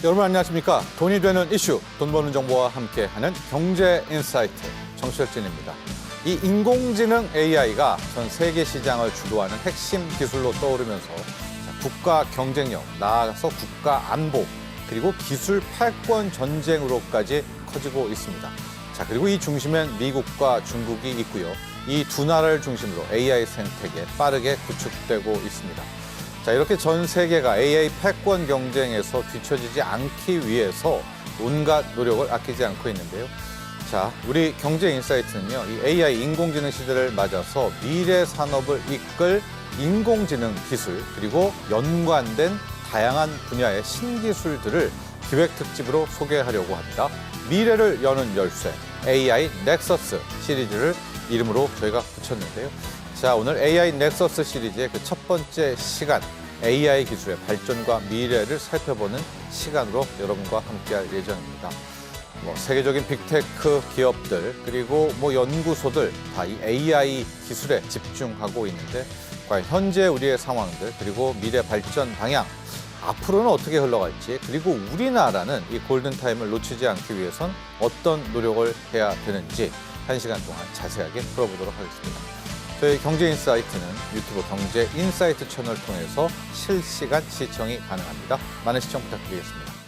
여러분 안녕하십니까? 돈이 되는 이슈, 돈 버는 정보와 함께하는 경제 인사이트 정철진입니다. 이 인공지능 AI가 전 세계 시장을 주도하는 핵심 기술로 떠오르면서 국가 경쟁력, 나아가서 국가 안보, 그리고 기술 패권 전쟁으로까지 커지고 있습니다. 자, 그리고 이 중심엔 미국과 중국이 있고요. 이 두 나라를 중심으로 AI 생태계 빠르게 구축되고 있습니다. 자, 이렇게 전 세계가 AI 패권 경쟁에서 뒤처지지 않기 위해서 온갖 노력을 아끼지 않고 있는데요. 자, 우리 경제 인사이트는요, 이 AI 인공지능 시대를 맞아서 미래 산업을 이끌 인공지능 기술, 그리고 연관된 다양한 분야의 신기술들을 기획 특집으로 소개하려고 합니다. 미래를 여는 열쇠, AI 넥서스 시리즈를 이름으로 저희가 붙였는데요. 자, 오늘 AI 넥서스 시리즈의 그 첫 번째 시간, AI 기술의 발전과 미래를 살펴보는 시간으로 여러분과 함께할 예정입니다. 세계적인 빅테크 기업들, 그리고 연구소들 다 이 AI 기술에 집중하고 있는데, 과연 현재 우리의 상황들, 그리고 미래 발전 방향, 앞으로는 어떻게 흘러갈지, 그리고 우리나라는 이 골든타임을 놓치지 않기 위해선 어떤 노력을 해야 되는지 한 시간 동안 자세하게 풀어보도록 하겠습니다. 저희 경제인사이트는 유튜브 경제인사이트 채널 통해서 실시간 시청이 가능합니다. 많은 시청 부탁드리겠습니다.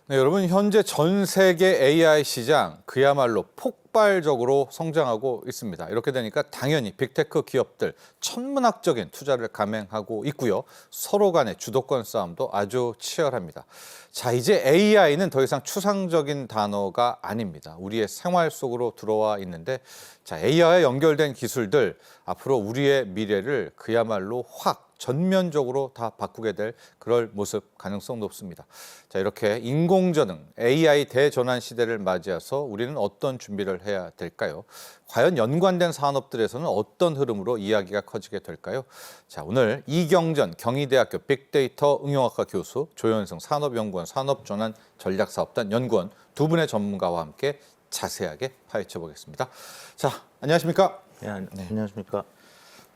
네, 여러분, 현재 전 세계 AI 시장 그야말로 폭발적으로 성장하고 있습니다. 이렇게 되니까 당연히 빅테크 기업들 천문학적인 투자를 감행하고 있고요. 서로 간의 주도권 싸움도 아주 치열합니다. 자, 이제 AI는 더 이상 추상적인 단어가 아닙니다. 우리의 생활 속으로 들어와 있는데, 자, AI와 연결된 기술들, 앞으로 우리의 미래를 그야말로 확 전면적으로 다 바꾸게 될 그럴 모습 가능성 높습니다. 자, 이렇게 인공지능 AI 대전환 시대를 맞이해서 우리는 어떤 준비를 해야 될까요? 과연 연관된 산업들에서는 어떤 흐름으로 이야기가 커지게 될까요? 자, 오늘 이경전 경희대학교 빅데이터 응용학과 교수, 조현승 산업연구원 산업전환 전략사업단 연구원 두 분의 전문가와 함께 자세하게 파헤쳐 보겠습니다. 자, 안녕하십니까? 네, 안녕하십니까?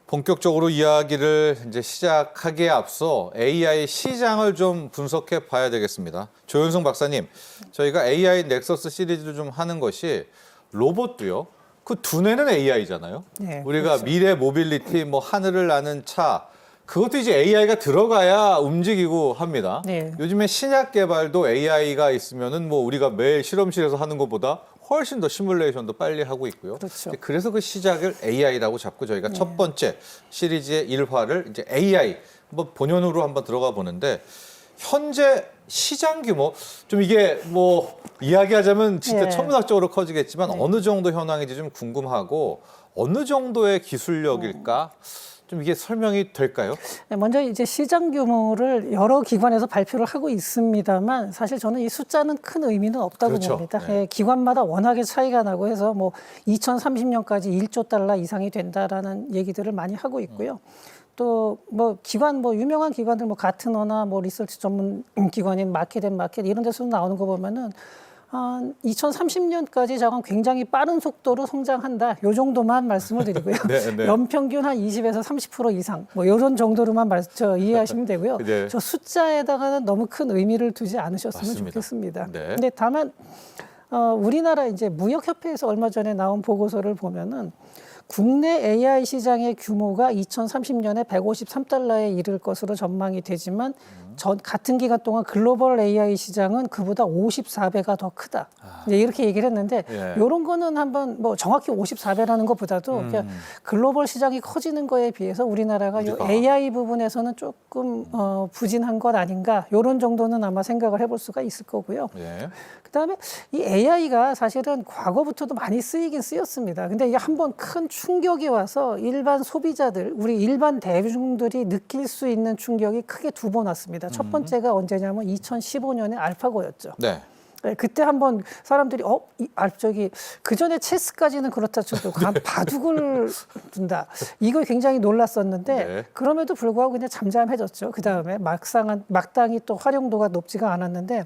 본격적으로 이야기를 이제 시작하기에 앞서 AI 시장을 좀 분석해 봐야 되겠습니다. 조현승 박사님, 저희가 AI 넥서스 시리즈를 좀 하는 것이 로봇도요. 그 두뇌는 AI잖아요. 네, 우리가 그렇죠. 미래 모빌리티, 하늘을 나는 차, 그것도 이제 AI가 들어가야 움직이고 합니다. 네. 요즘에 신약 개발도 AI가 있으면은 우리가 매일 실험실에서 하는 것보다 훨씬 더 시뮬레이션도 빨리 하고 있고요. 그렇죠. 그래서 그 시작을 AI라고 잡고 저희가 첫 번째 시리즈의 1화를 이제 AI 본연으로 한번 들어가 보는데, 현재 시장 규모 좀 이게 이야기하자면 진짜 네. 천문학적으로 커지겠지만 네. 어느 정도 현황인지 좀 궁금하고, 어느 정도의 기술력일까? 좀 이게 설명이 될까요? 먼저 이제 시장 규모를 여러 기관에서 발표를 하고 있습니다만, 사실 저는 이 숫자는 큰 의미는 없다고 그렇죠. 봅니다. 네. 예, 기관마다 워낙에 차이가 나고 해서 2030년까지 1조 달러 이상이 된다라는 얘기들을 많이 하고 있고요. 또 기관 유명한 기관들 가트너나 리서치 전문 기관인 마켓앤마켓 이런 데서 나오는 거 보면은 2030년까지 저건 굉장히 빠른 속도로 성장한다. 요 정도만 말씀을 드리고요. 네, 네. 연평균 한 20에서 30% 이상 이런 정도로만 이해하시면 되고요. 네. 저 숫자에다가는 너무 큰 의미를 두지 않으셨으면 맞습니다. 좋겠습니다. 네. 근데 다만 우리나라 이제 무역협회에서 얼마 전에 나온 보고서를 보면은 국내 AI 시장의 규모가 2030년에 153달러에 이를 것으로 전망이 되지만 같은 기간 동안 글로벌 AI 시장은 그보다 54배가 더 크다. 이제 이렇게 얘기를 했는데 예. 이런 거는 한번 뭐 정확히 54배라는 것보다도 그냥 글로벌 시장이 커지는 거에 비해서 우리나라가 이 AI 부분에서는 조금 부진한 것 아닌가 이런 정도는 아마 생각을 해볼 수가 있을 거고요. 예. 그다음에 이 AI가 사실은 과거부터도 많이 쓰이긴 쓰였습니다. 근데 이게 한번 큰 충격이 와서 일반 소비자들, 우리 일반 대중들이 느낄 수 있는 충격이 크게 두 번 왔습니다. 첫 번째가 언제냐면 2015년에 알파고였죠. 네. 네, 그때 한번 사람들이 저기 그 전에 체스까지는 그렇다 쳐도 바둑을 둔다. 이거 굉장히 놀랐었는데 네. 그럼에도 불구하고 그냥 잠잠해졌죠. 그 다음에 막당히 또 활용도가 높지가 않았는데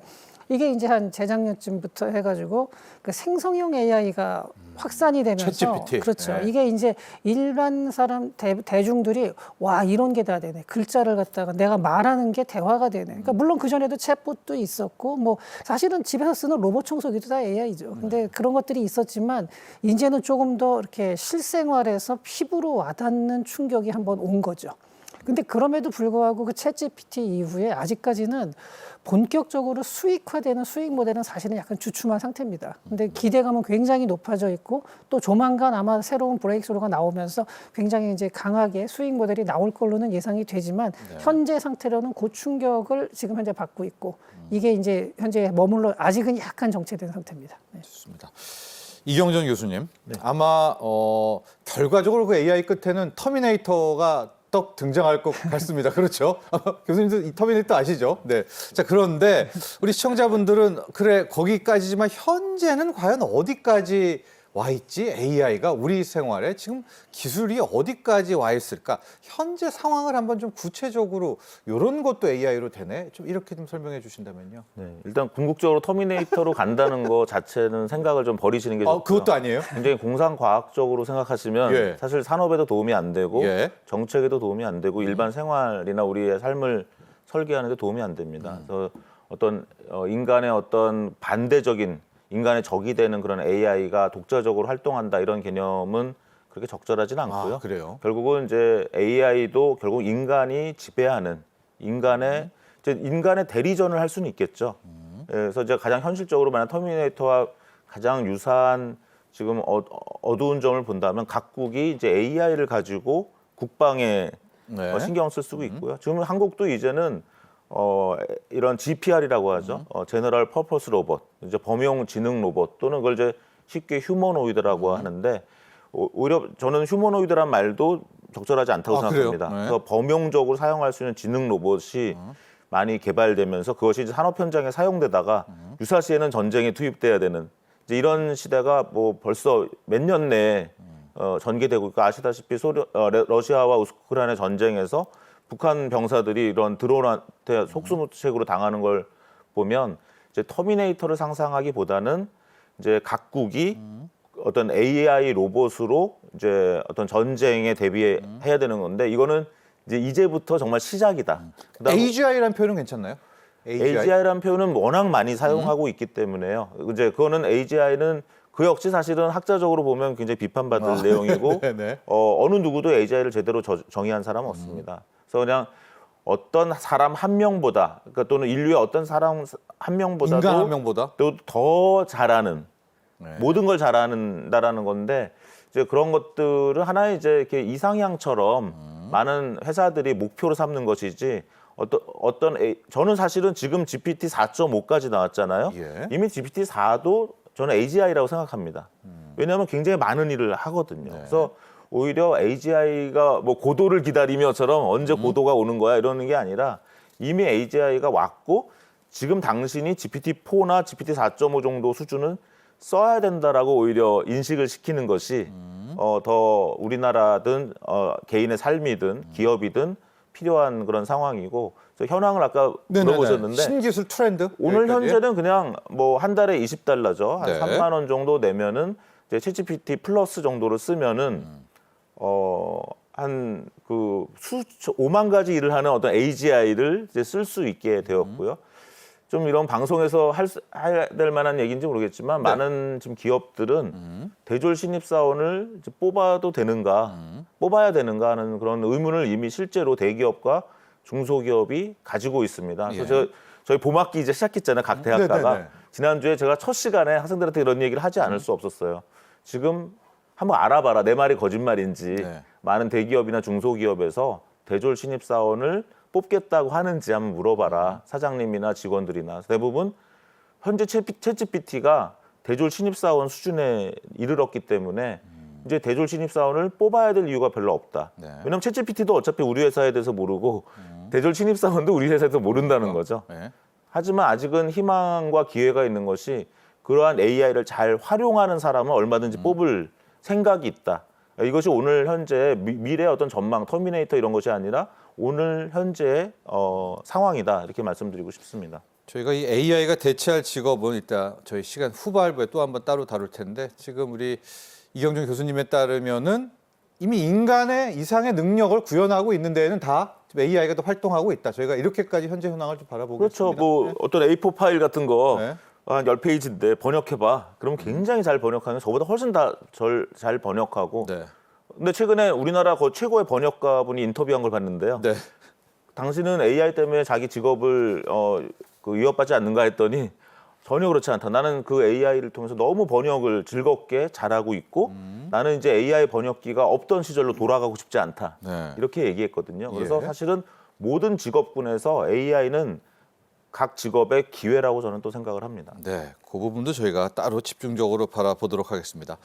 이게 이제 한 재작년쯤부터 해가지고 그 생성형 AI가 확산이 되면서 챗GPT. 그렇죠. 네. 이게 이제 일반 사람 대중들이 와 이런 게 다 되네. 글자를 갖다가 내가 말하는 게 대화가 되네. 그러니까 물론 그 전에도 챗봇도 있었고 뭐 사실은 집에서 쓰는 로봇 청소기도 다 AI죠. 근데 그런 것들이 있었지만 이제는 조금 더 이렇게 실생활에서 피부로 와닿는 충격이 한번 온 거죠. 근데 그럼에도 불구하고 그 챗GPT 이후에 아직까지는 본격적으로 수익화되는 수익 모델은 사실은 약간 주춤한 상태입니다. 근데 기대감은 굉장히 높아져 있고 또 조만간 아마 새로운 브레이크스루가 나오면서 굉장히 이제 강하게 수익 모델이 나올 걸로는 예상이 되지만 현재 상태로는 고충격을 지금 현재 받고 있고 이게 이제 현재 머물러 아직은 약간 정체된 상태입니다. 네. 좋습니다. 이경정 교수님, 아마 결과적으로 그 AI 끝에는 터미네이터가 떡 등장할 것 같습니다. 그렇죠? 교수님도 이 터미네이터 아시죠? 네. 자, 그런데 우리 시청자분들은 그래 거기까지지만 현재는 과연 어디까지 와 있지? AI가 우리 생활에 지금 기술이 어디까지 와 있을까? 현재 상황을 한번 좀 구체적으로 이런 것도 AI로 되네? 좀 이렇게 좀 설명해 주신다면요. 네, 일단 궁극적으로 터미네이터로 간다는 거 자체는 생각을 좀 버리시는 게 좋고요. 그것도 아니에요? 굉장히 공상과학적으로 생각하시면 예. 사실 산업에도 도움이 안 되고 예. 정책에도 도움이 안 되고 일반 생활이나 우리의 삶을 설계하는 데 도움이 안 됩니다. 그래서 어떤 인간의 어떤 반대적인 인간의 적이 되는 그런 AI가 독자적으로 활동한다 이런 개념은 그렇게 적절하지는 않고요. 아, 그래요? 결국은 이제 AI도 결국 인간이 지배하는 인간의 대리전을 할 수는 있겠죠. 그래서 이제 가장 현실적으로 만약 터미네이터와 가장 유사한 지금 어두운 점을 본다면 각국이 이제 AI를 가지고 국방에 네. 신경 쓸 수도 있고요. 지금 한국도 이제는 이런 GPR이라고 하죠. 제너럴 퍼포스 로봇, 이제 범용 지능 로봇 또는 그걸 이제 쉽게 휴머노이드라고 하는데 오히려 저는 휴머노이드란 말도 적절하지 않다고 생각합니다. 그래요? 네. 그래서 범용적으로 사용할 수 있는 지능 로봇이 많이 개발되면서 그것이 이제 산업 현장에 사용되다가 유사시에는 전쟁에 투입돼야 되는 이제 이런 시대가 뭐 벌써 몇 년 내에 전개되고 있고 아시다시피 러시아와 우크라이나 전쟁에서 북한 병사들이 이런 드론한테 속수무책으로 당하는 걸 보면 이제 터미네이터를 상상하기보다는 이제 각국이 어떤 AI 로봇으로 이제 어떤 전쟁에 대비해야 되는 건데 이거는 이제부터 정말 시작이다. 그다음 AGI라는 표현은 괜찮나요? AGI라는 표현은 워낙 많이 사용하고 있기 때문에요. 이제 그거는 AGI는 그 역시 사실은 학자적으로 보면 굉장히 비판받을 내용이고 네네. 어느 누구도 AGI를 제대로 정의한 사람은 없습니다. 그래서 그냥 어떤 사람 한 명보다 그러니까 또는 인류의 어떤 사람 한 명보다도 인간 한 명보다? 또 더 잘하는 네. 모든 걸 잘하는다라는 건데 이제 그런 것들은 하나의 이제 이렇게 이상향처럼 많은 회사들이 목표로 삼는 것이지 저는 사실은 지금 GPT 4.5까지 나왔잖아요. 예. 이미 GPT 4도 저는 AGI라고 생각합니다. 왜냐하면 굉장히 많은 일을 하거든요. 네. 그래서 오히려 AGI가 뭐 고도를 기다리며처럼 언제 고도가 오는 거야 이러는 게 아니라 이미 AGI가 왔고 지금 당신이 GPT-4나 GPT 4.5 정도 수준은 써야 된다라고 오히려 인식을 시키는 것이 더 우리나라든 개인의 삶이든 기업이든 필요한 그런 상황이고 그래서 현황을 아까 물어보셨는데 신기술 트렌드 오늘 여기까지? 현재는 그냥 뭐 한 달에 $20죠. 한 네. 3만 원 정도 내면은 이제 챗GPT 플러스 정도를 쓰면은 한 그 5만 가지 일을 하는 어떤 AGI를 이제 쓸 수 있게 되었고요. 좀 이런 방송에서 해야 될 만한 얘기인지 모르겠지만 많은 지금 기업들은 대졸 신입사원을 이제 뽑아도 되는가, 뽑아야 되는가 하는 그런 의문을 이미 실제로 대기업과 중소기업이 가지고 있습니다. 그래서 저희 봄학기 이제 시작했잖아요. 각 대학가가. 네네네. 지난주에 제가 첫 시간에 학생들한테 이런 얘기를 하지 않을 수 없었어요. 지금 한번 알아봐라. 내 말이 거짓말인지. 네. 많은 대기업이나 중소기업에서 대졸 신입사원을 뽑겠다고 하는지 한번 물어봐라. 사장님이나 직원들이나. 대부분 현재 챗GPT가 대졸 신입사원 수준에 이르렀기 때문에 이제 대졸 신입사원을 뽑아야 될 이유가 별로 없다. 네. 왜냐하면 챗GPT도 어차피 우리 회사에 대해서 모르고 대졸 신입사원도 우리 회사에서 모른다는 거죠. 네. 하지만 아직은 희망과 기회가 있는 것이 그러한 AI를 잘 활용하는 사람은 얼마든지 뽑을 생각이 있다. 이것이 오늘 현재 미래의 어떤 전망, 터미네이터 이런 것이 아니라 오늘 현재의 상황이다. 이렇게 말씀드리고 싶습니다. 저희가 이 AI가 대체할 직업은 이따 저희 시간 후반부에 또 한번 따로 다룰 텐데 지금 우리 이경준 교수님에 따르면은 이미 인간의 이상의 능력을 구현하고 있는 데에는 다 AI가 또 활동하고 있다. 저희가 이렇게까지 현재 현황을 좀 바라보고 그렇죠. 있습니다. 뭐 네. 어떤 A4 파일 같은 거 네. 한 10페이지인데 번역해봐. 그러면 굉장히 잘 번역하는 저보다 훨씬 잘 번역하고. 네. 근데 최근에 우리나라 최고의 번역가 분이 인터뷰한 걸 봤는데요. 네. 당신은 AI 때문에 자기 직업을 위협받지 않는가 했더니 전혀 그렇지 않다. 나는 그 AI를 통해서 너무 번역을 즐겁게 잘하고 있고 나는 이제 AI 번역기가 없던 시절로 돌아가고 싶지 않다. 네. 이렇게 얘기했거든요. 그래서 예. 사실은 모든 직업군에서 AI는 각 직업의 기회라고 저는 또 생각을 합니다. 네, 그 부분도 저희가 따로 집중적으로 바라보도록 하겠습니다.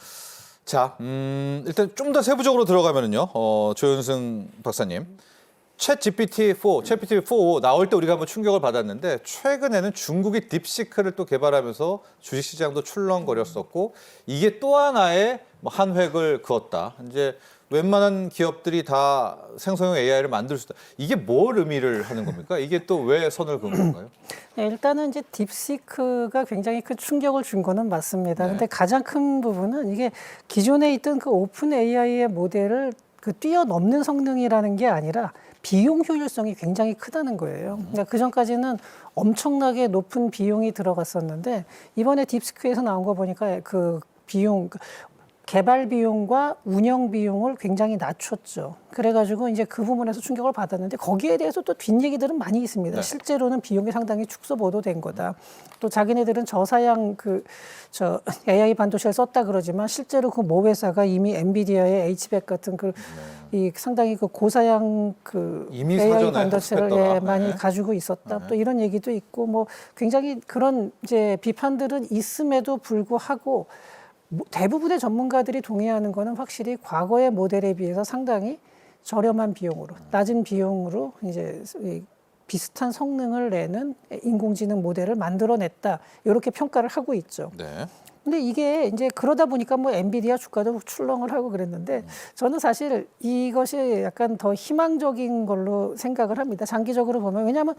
자, 일단 좀 더 세부적으로 들어가면은요, 조윤승 박사님, 챗GPT-4 나올 때 우리가 한번 충격을 받았는데 최근에는 중국이 딥시크를 또 개발하면서 주식시장도 출렁거렸었고 이게 또 하나의 한 획을 그었다. 이제 웬만한 기업들이 다 생성형 AI를 만들 수 있다. 이게 뭘 의미를 하는 겁니까? 이게 또 왜 선을 그은 건가요? 네, 일단은 이제 딥시크가 굉장히 큰 충격을 준 거는 맞습니다. 근데 가장 큰 부분은 이게 기존에 있던 그 오픈 AI의 모델을 뛰어넘는 성능이라는 게 아니라 비용 효율성이 굉장히 크다는 거예요. 그러니까 그 전까지는 엄청나게 높은 비용이 들어갔었는데 이번에 딥시크에서 나온 거 보니까 그 비용 개발 비용과 운영 비용을 굉장히 낮췄죠. 그래가지고 이제 그 부분에서 충격을 받았는데 거기에 대해서 또 뒷얘기들은 많이 있습니다. 네. 실제로는 비용이 상당히 축소 보도된 거다. 또 자기네들은 저사양 AI 반도체를 썼다 그러지만 실제로 그 모 회사가 이미 엔비디아의 H백 같은 이 상당히 그 고사양 이미 AI 사전에 반도체를 학습했더라. 많이 네. 가지고 있었다. 또 이런 얘기도 있고 뭐 굉장히 그런 이제 비판들은 있음에도 불구하고 대부분의 전문가들이 동의하는 거는 확실히 과거의 모델에 비해서 상당히 저렴한 비용으로, 낮은 비용으로 이제 비슷한 성능을 내는 인공지능 모델을 만들어냈다. 이렇게 평가를 하고 있죠. 네. 근데 이게 이제 그러다 보니까 뭐 엔비디아 주가도 출렁을 하고 그랬는데 저는 사실 이것이 약간 더 희망적인 걸로 생각을 합니다. 장기적으로 보면 왜냐하면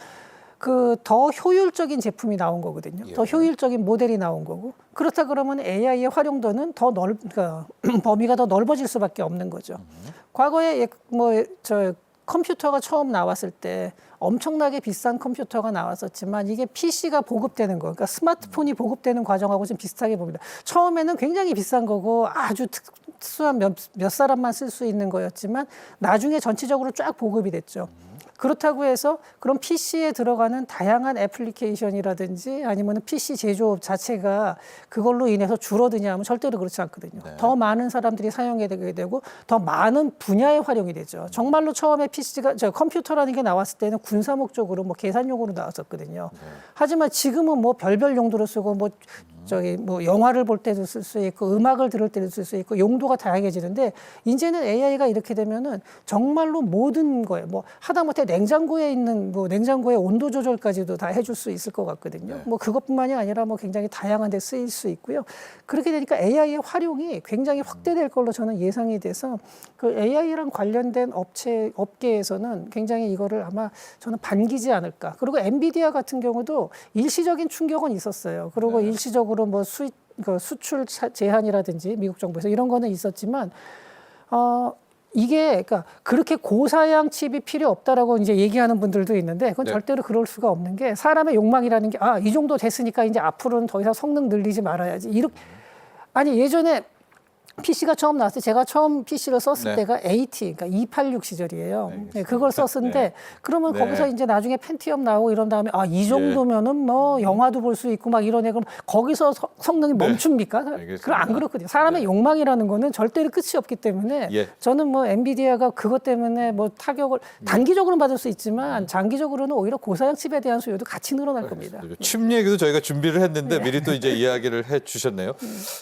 더 효율적인 제품이 나온 거거든요. 더 효율적인 모델이 나온 거고 그렇다 그러면 AI의 활용도는 그러니까 범위가 더 넓어질 수밖에 없는 거죠. 과거에 컴퓨터가 처음 나왔을 때 엄청나게 비싼 컴퓨터가 나왔었지만 이게 PC가 보급되는 거, 그러니까 스마트폰이 보급되는 과정하고 좀 비슷하게 봅니다. 처음에는 굉장히 비싼 거고 아주 특수한 몇 사람만 쓸 수 있는 거였지만 나중에 전체적으로 쫙 보급이 됐죠. 그렇다고 해서 그런 PC에 들어가는 다양한 애플리케이션이라든지 아니면 PC 제조업 자체가 그걸로 인해서 줄어드냐 하면 절대로 그렇지 않거든요. 네. 더 많은 사람들이 사용하게 되고 더 많은 분야에 활용이 되죠. 정말로 처음에 컴퓨터라는 게 나왔을 때는 군사 목적으로 계산용으로 나왔었거든요. 네. 하지만 지금은 별별 용도로 쓰고 영화를 볼 때도 쓸 수 있고 음악을 들을 때도 쓸 수 있고 용도가 다양해지는데 이제는 AI가 이렇게 되면은 정말로 모든 거에 하다못해 냉장고에 있는 냉장고의 온도 조절까지도 다 해줄 수 있을 것 같거든요. 네. 그것뿐만이 아니라 굉장히 다양한 데 쓰일 수 있고요. 그렇게 되니까 AI의 활용이 굉장히 확대될 걸로 저는 예상이 돼서 그 AI랑 관련된 업계에서는 굉장히 이거를 아마 저는 반기지 않을까. 그리고 엔비디아 같은 경우도 일시적인 충격은 있었어요. 그리고 네. 일시적으로 수출 제한이라든지 미국 정부에서 이런 거는 있었지만 이게 그러니까 그렇게 고사양 칩이 필요 없다라고 이제 얘기하는 분들도 있는데 그건 네. 절대로 그럴 수가 없는 게 사람의 욕망이라는 게 이 정도 됐으니까 이제 앞으로는 더 이상 성능 늘리지 말아야지. 이렇게 아니 예전에 PC가 처음 나왔을 때 제가 처음 PC를 썼을 네. 때가 AT, 그러니까 286 시절이에요. 알겠습니다. 네, 그걸 썼는데 네. 그러면 네. 거기서 이제 나중에 펜티엄 나오고 이런 다음에 이 정도면은 뭐 영화도 볼 수 있고 막 이러네. 그럼 거기서 성능이 멈춥니까? 알겠습니다. 그럼 안 그렇거든요. 사람의 욕망이라는 거는 절대로 끝이 없기 때문에 예. 저는 뭐 엔비디아가 그것 때문에 뭐 타격을 단기적으로는 받을 수 있지만 장기적으로는 오히려 고사양 칩에 대한 수요도 같이 늘어날 겁니다. 칩 얘기도 저희가 준비를 했는데 미리 또 이제 이야기를 해주셨네요.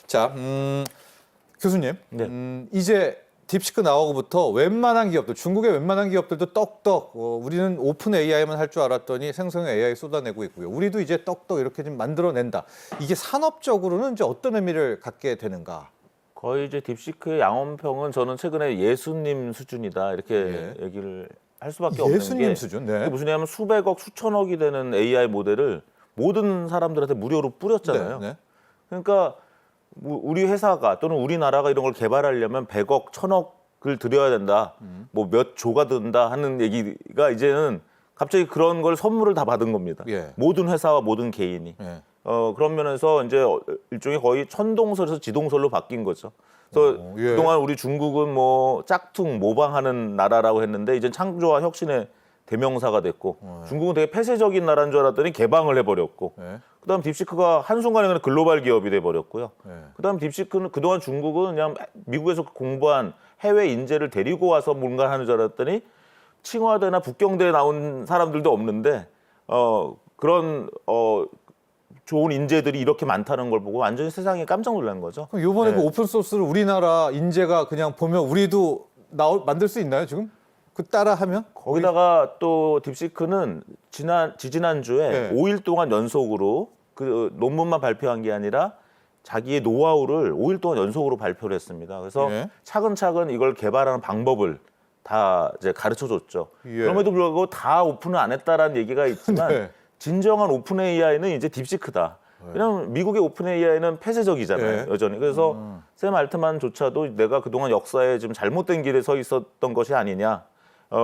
자, 교수님, 네. 이제 딥시크 나오고부터 웬만한 기업들, 중국의 웬만한 기업들도 떡떡, 우리는 오픈 AI만 할 줄 알았더니 생성형 AI 쏟아내고 있고요. 우리도 이제 떡떡 이렇게 좀 만들어낸다. 이게 산업적으로는 이제 어떤 의미를 갖게 되는가? 거의 이제 딥시크의 양원평은 저는 최근에 예수님 수준이다 이렇게 얘기를 할 수밖에 없는 예수님 게 수준. 그게 네. 무슨 얘기냐면 수백억, 수천억이 되는 AI 모델을 모든 사람들한테 무료로 뿌렸잖아요. 네. 그러니까 우리 회사가 또는 우리나라가 이런 걸 개발하려면 100억, 1000억을 들여야 된다. 뭐 몇 조가 든다 하는 얘기가 이제는 갑자기 그런 걸 선물을 다 받은 겁니다. 예. 모든 회사와 모든 개인이. 네. 그런 면에서 이제 일종의 거의 천동설에서 지동설로 바뀐 거죠. 그래서 예. 그동안 우리 중국은 뭐 짝퉁 모방하는 나라라고 했는데 이제 창조와 혁신의 대명사가 됐고 중국은 되게 폐쇄적인 나라인 줄 알았더니 개방을 해버렸고 네. 그다음 딥시크가 한순간에 그냥 글로벌 기업이 돼버렸고요. 네. 그다음 딥시크는 그동안 중국은 그냥 미국에서 공부한 해외 인재를 데리고 와서 뭔가 하는 줄 알았더니 칭화대나 북경대에 나온 사람들도 없는데 그런 좋은 인재들이 이렇게 많다는 걸 보고 완전히 세상에 깜짝 놀란 거죠. 그럼 이번에 네. 그 오픈 소스를 우리나라 인재가 그냥 보면 우리도 만들 수 있나요 지금? 그 따라 하면? 거기다가 또 딥시크는 지지난주에 네. 5일 동안 연속으로 그 논문만 발표한 게 아니라 자기의 노하우를 5일 동안 연속으로 발표를 했습니다. 그래서 네. 차근차근 이걸 개발하는 방법을 다 이제 가르쳐 줬죠. 예. 그럼에도 불구하고 다 오픈을 안 했다라는 얘기가 있지만 네. 진정한 오픈 AI는 이제 딥시크다. 왜냐하면 미국의 오픈 AI는 폐쇄적이잖아요, 네. 여전히. 그래서 샘 알트만조차도 내가 그동안 역사에 좀 잘못된 길에 서 있었던 것이 아니냐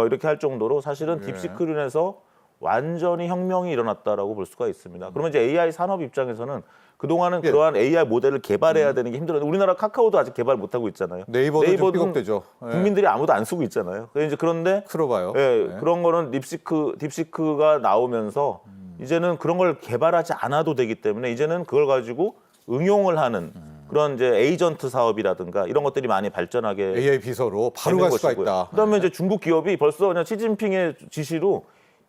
이렇게 할 정도로 사실은 딥시크로 인해서 완전히 혁명이 일어났다라고 볼 수가 있습니다. 그러면 이제 AI 산업 입장에서는 그동안은 예. 그러한 AI 모델을 개발해야 되는 게 힘들었는데 우리나라 카카오도 아직 개발 못하고 있잖아요. 네이버도 좀 삐걱대죠. 예. 국민들이 아무도 안 쓰고 있잖아요. 그래서 이제 그런데 풀어봐요. 예, 네. 그런 거는 딥시크가 나오면서 이제는 그런 걸 개발하지 않아도 되기 때문에 이제는 그걸 가지고 응용을 하는 그런 이제 에이전트 사업이라든가 이런 것들이 많이 발전하게 AI 비서로 바로 되는 갈 수가 것이고요. 있다. 그다음에 이제 중국 기업이 벌써 그냥 시진핑의 지시로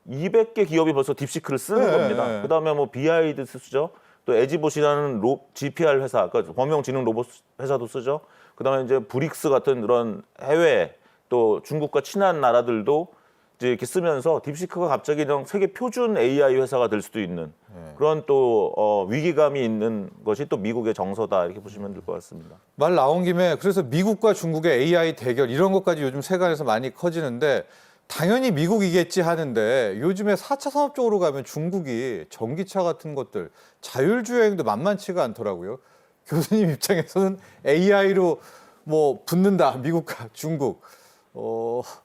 200개 기업이 벌써 딥시크를 쓰는 네, 겁니다. 네. 그다음에 뭐 BID 쓰죠. 또 에지봇이라는 GPR 회사, 그러니까 범용지능 로봇 회사도 쓰죠. 그다음에 이제 브릭스 같은 그런 해외 또 중국과 친한 나라들도 이제 이렇게 쓰면서 딥시크가 갑자기 그냥 세계 표준 AI 회사가 될 수도 있는 그런 또 위기감이 있는 것이 또 미국의 정서다 이렇게 보시면 될 것 같습니다. 말 나온 김에 그래서 미국과 중국의 AI 대결 이런 것까지 요즘 세간에서 많이 커지는데 당연히 미국이겠지 하는데 요즘에 4차 산업 쪽으로 가면 중국이 전기차 같은 것들 자율주행도 만만치가 않더라고요. 교수님 입장에서는 AI로 뭐 붙는다 미국과 중국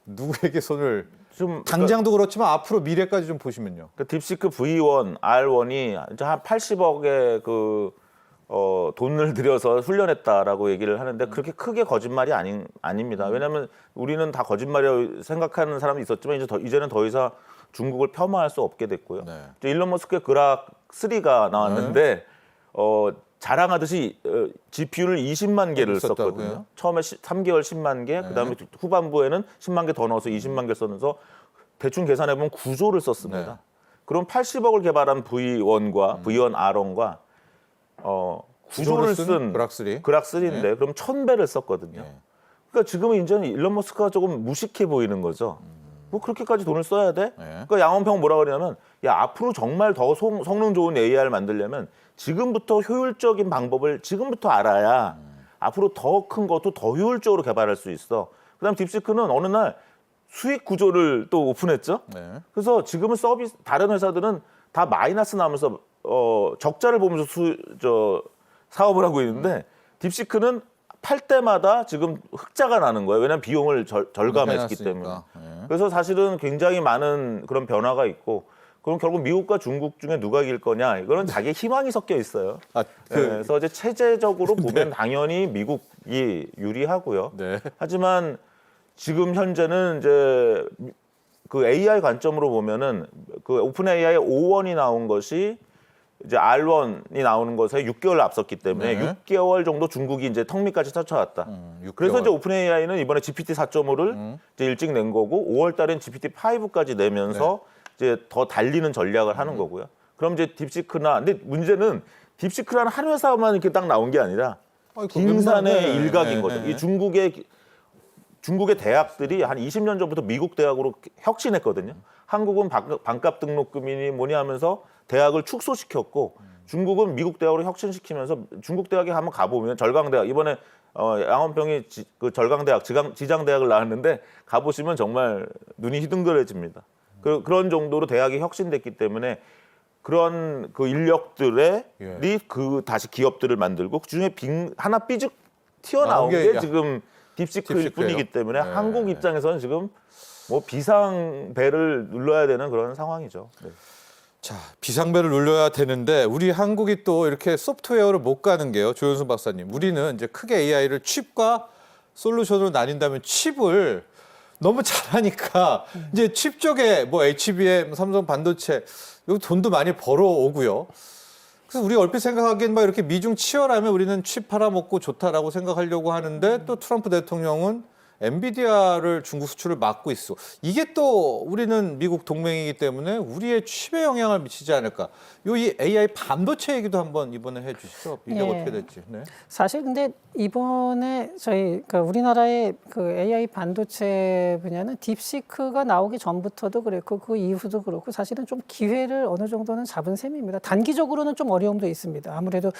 누구에게 손을 좀 당장도 그렇지만 앞으로 미래까지 좀 보시면요. 그 딥시크 V1, R1이 이제 한 80억의 그 돈을 들여서 훈련했다라고 얘기를 하는데 그렇게 크게 거짓말이 아닙니다. 왜냐하면 우리는 다 거짓말이라고 생각하는 사람이 있었지만 이제는 더 이상 중국을 폄하할 수 없게 됐고요. 네. 이제 일론 머스크의 그락 3가 나왔는데 자랑하듯이 GPU를 20만 개를 썼다고요? 썼거든요. 처음에 3개월 10만 개, 그다음에 후반부에는 10만 개 더 넣어서 20만 개 써서 대충 계산해 보면 9조를 썼습니다. 네. 그럼 그럼 80억을 개발한 V1과 V1 R1과 9조를 쓴 그락3. 그락3인데 그럼 1000배를 썼거든요. 네. 그러니까 지금은 이제는 일론 머스크가 조금 무식해 보이는 거죠. 뭐 그렇게까지 돈을 써야 돼? 네. 그러니까 양원평 뭐라 그러냐면 야 앞으로 정말 더 성능 좋은 AI를 만들려면 지금부터 효율적인 방법을 지금부터 알아야 앞으로 더 큰 것도 더 효율적으로 개발할 수 있어. 그다음 딥시크는 어느 날 수익 구조를 또 오픈했죠. 네. 그래서 지금은 다른 회사들은 다 마이너스 나면서 적자를 보면서 사업을 하고 있는데 딥시크는 팔 때마다 지금 흑자가 나는 거예요. 왜냐하면 비용을 절감했기 때문에. 해놨으니까. 예. 그래서 사실은 굉장히 많은 그런 변화가 있고 그럼 결국 미국과 중국 중에 누가 이길 거냐 이거는 자기의 희망이 섞여 있어요. 그래서 이제 체제적으로 보면 당연히 미국이 유리하고요. 네. 하지만 지금 현재는 이제 그 AI 관점으로 보면은 그 오픈 AI 5원이 나온 것이 이제 R1이 나오는 것에 6개월 앞섰기 때문에 네. 6개월 정도 중국이 이제 턱 밑까지 쫓아왔다. 6개월. 그래서 이제 오픈 AI는 이번에 GPT 4.5를 이제 일찍 낸 거고 5월 달엔 GPT 5까지 내면서 이제 더 달리는 전략을 하는 거고요. 그럼 이제 딥시크나 근데 문제는 딥시크라는 한 회사만 이렇게 딱 나온 게 아니라 빙산의 네. 일각인 네. 거죠. 네. 이 중국의 대학들이 한 20년 전부터 미국 대학으로 혁신했거든요. 한국은 반값 등록금이니 뭐니 하면서 대학을 축소시켰고 중국은 미국 대학으로 혁신시키면서 중국 대학에 한번 가보면 절강대학 이번에 양원평이 그 절강대학 지장대학을 나왔는데 가보시면 정말 눈이 희둥그레집니다. 그런 정도로 대학이 혁신됐기 때문에 그런 그 인력들이 그 다시 기업들을 만들고 그중에 하나 삐죽 튀어나온 게 지금 딥시크일 뿐이기 때문에 한국 입장에서는 지금 뭐 비상벨을 눌러야 되는 그런 상황이죠. 네. 자, 비상벨을 눌러야 되는데 우리 한국이 또 이렇게 소프트웨어를 못 가는 게요. 조현순 박사님. 우리는 이제 크게 AI를 칩과 솔루션으로 나뉜다면 칩을 너무 잘하니까 이제 칩 쪽에 뭐 HBM, 삼성 반도체 여기 돈도 많이 벌어오고요. 그래서 우리 얼핏 생각하기엔 막 이렇게 미중 치열하면 우리는 칩 팔아먹고 좋다라고 생각하려고 하는데 또 트럼프 대통령은 엔비디아를 중국 수출을 막고 있어. 이게 또 우리는 미국 동맹이기 때문에 우리의 칩에 영향을 미치지 않을까. 이 AI 반도체 얘기도 한번 이번에 해주시죠. 이게 어떻게 될지. 네. 사실 근데 이번에 저희 그 우리나라의 그 AI 반도체 분야는 딥시크가 나오기 전부터도 그랬고 그 이후도 그렇고 사실은 좀 기회를 어느 정도는 잡은 셈입니다. 단기적으로는 좀 어려움도 있습니다. 아무래도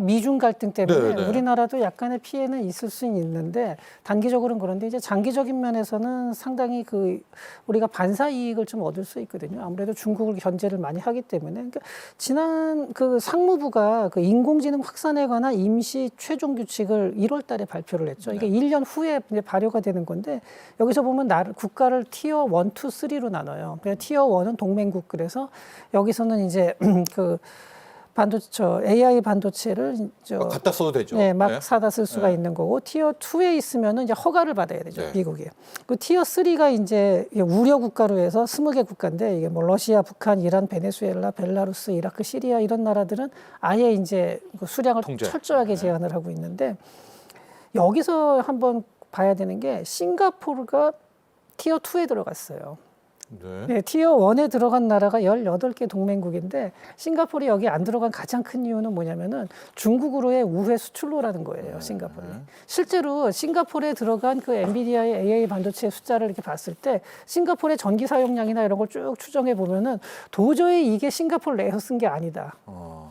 미중 갈등 때문에 네네. 우리나라도 약간의 피해는 있을 수는 있는데 단기적으로는 그런데 이제 장기적인 면에서는 상당히 그 우리가 반사 이익을 좀 얻을 수 있거든요. 아무래도 중국을 견제를 많이 하기 때문에. 그러니까 지난 그 상무부가 그 인공지능 확산에 관한 임시 최종 규칙을 1월 달에 발표를 했죠. 이게 1년 후에 이제 발효가 되는 건데 여기서 보면 국가를 티어 1, 2, 3로 나눠요. 그래서 티어 1은 동맹국 그래서 여기서는 이제 그 AI 반도체를 갖다 써도 되죠. 네, 막 사다 쓸 수가 있는 거고 티어 2에 있으면은 이제 허가를 받아야 되죠. 미국이. 그 티어 3가 이제 우려 국가로 해서 20개 국가인데 이게 뭐 러시아, 북한, 이란, 베네수엘라, 벨라루스, 이라크, 시리아 이런 나라들은 아예 이제 그 수량을 철저하게 제한을 하고 있는데 여기서 한번 봐야 되는 게 싱가포르가 티어 2에 들어갔어요. 네, 티어 1에 들어간 나라가 18개 동맹국인데 싱가포르이 여기 안 들어간 가장 큰 이유는 뭐냐면은 중국으로의 우회 수출로라는 거예요. 싱가포르이. 실제로 싱가포르에 들어간 그 엔비디아의 AI 반도체 숫자를 이렇게 봤을 때 싱가포르의 전기 사용량이나 이런 걸 쭉 추정해 보면은 도저히 이게 싱가포르 내에서 쓴 게 아니다.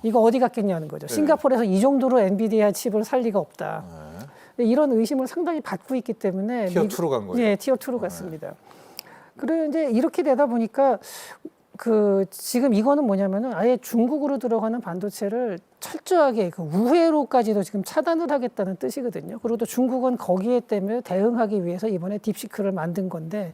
이거 어디 갔겠냐는 거죠. 싱가포르에서 이 정도로 엔비디아 칩을 살 리가 없다. 이런 의심을 상당히 받고 있기 때문에 티어 2로 간 거예요. 네, 티어 2로 갔습니다. 그런데 이렇게 되다 보니까 그 지금 이거는 뭐냐면은 아예 중국으로 들어가는 반도체를 철저하게 그 우회로까지도 지금 차단을 하겠다는 뜻이거든요. 그리고 또 중국은 거기에 때문에 대응하기 위해서 이번에 딥시크를 만든 건데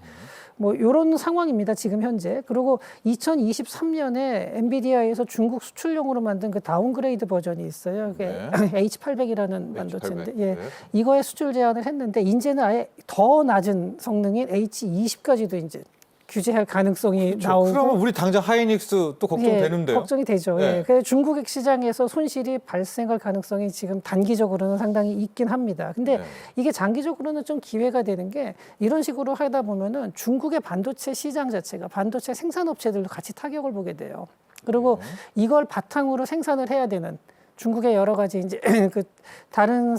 뭐 이런 상황입니다. 지금 현재. 그리고 2023년에 엔비디아에서 중국 수출용으로 만든 그 다운그레이드 버전이 있어요. 그게 H800이라는 반도체인데, 예, 이거에 수출 제한을 했는데 이제는 아예 더 낮은 성능인 H20까지도 이제 규제할 가능성이 나오고. 그러면 우리 당장 하이닉스 또 걱정되는데요. 예, 걱정이 되죠. 네. 예. 그래서 중국 시장에서 손실이 발생할 가능성이 지금 단기적으로는 상당히 있긴 합니다. 근데 이게 장기적으로는 좀 기회가 되는 게 이런 식으로 하다 보면은 중국의 반도체 시장 자체가 반도체 생산업체들도 같이 타격을 보게 돼요. 그리고 이걸 바탕으로 생산을 해야 되는 중국의 여러 가지 이제 그 다른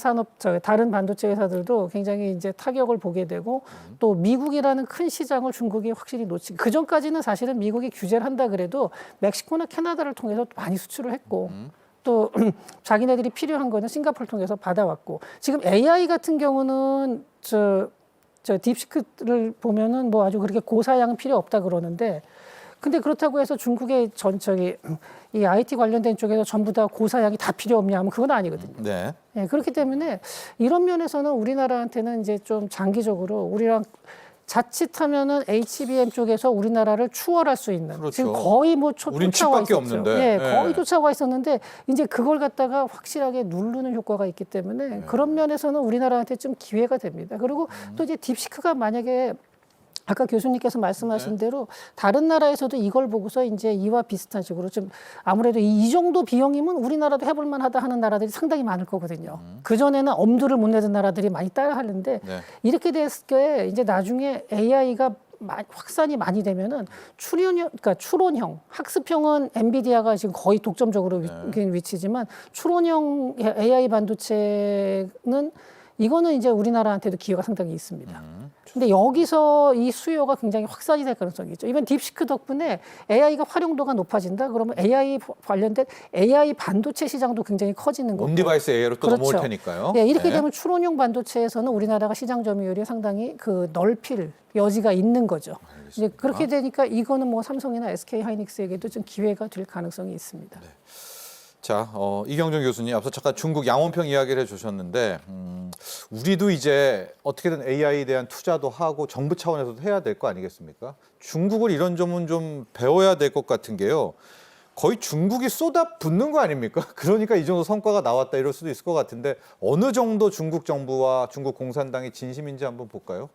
다른 반도체 회사들도 굉장히 이제 타격을 보게 되고 또 미국이라는 큰 시장을 중국이 확실히 놓치고 그 전까지는 사실은 미국이 규제를 한다 그래도 멕시코나 캐나다를 통해서 많이 수출을 했고 또 자기네들이 필요한 거는 싱가포르를 통해서 받아왔고 지금 AI 같은 경우는 저 딥시크를 보면은 뭐 아주 그렇게 고사양은 필요 없다 그러는데 근데 그렇다고 해서 중국의 이 IT 관련된 쪽에서 전부 다 고사양이 다 필요 없냐 하면 그건 아니거든요. 네. 예, 그렇기 때문에 이런 면에서는 우리나라한테는 이제 좀 장기적으로 우리랑 자칫하면은 HBM 쪽에서 우리나라를 추월할 수 있는 그렇죠. 지금 거의 뭐 우린 쫓아와 칩밖에 있었죠. 없는데. 예, 예. 거의 쫓아와 있었는데 이제 그걸 갖다가 확실하게 누르는 효과가 있기 때문에 그런 면에서는 우리나라한테 좀 기회가 됩니다. 그리고 또 이제 딥시크가 만약에 아까 교수님께서 말씀하신 대로 다른 나라에서도 이걸 보고서 이제 이와 비슷한 식으로 좀 아무래도 이 정도 비용이면 우리나라도 해볼 만하다 하는 나라들이 상당히 많을 거거든요. 그전에는 엄두를 못 내던 나라들이 많이 따라 하는데 네. 이렇게 됐을 때 이제 나중에 AI가 확산이 많이 되면은 그러니까 추론형, 학습형은 엔비디아가 지금 거의 독점적으로 위치지만 추론형 AI 반도체는 이거는 이제 우리나라한테도 기회가 상당히 있습니다. 근데 여기서 이 수요가 굉장히 확산이 될 가능성이 있죠. 이번 딥시크 덕분에 AI가 활용도가 높아진다. 그러면 AI 관련된 AI 반도체 시장도 굉장히 커지는 거고. 온디바이스 AI로 또 넘어올 테니까요. 예, 이렇게 네. 되면 추론용 반도체에서는 우리나라가 시장 점유율이 상당히 넓힐 여지가 있는 거죠. 이제 그렇게 되니까 이거는 뭐 삼성이나 SK 하이닉스에게도 좀 기회가 될 가능성이 있습니다. 자, 이경정 교수님 앞서 잠깐 중국 양원평 이야기를 해주셨는데 우리도 이제 어떻게든 AI에 대한 투자도 하고 정부 차원에서도 해야 될 거 아니겠습니까? 중국을 이런 점은 좀 배워야 될 것 같은 게요. 거의 중국이 쏟아붓는 거 아닙니까? 그러니까 이 정도 성과가 나왔다 이럴 수도 있을 것 같은데 어느 정도 중국 정부와 중국 공산당이 진심인지 한번 볼까요?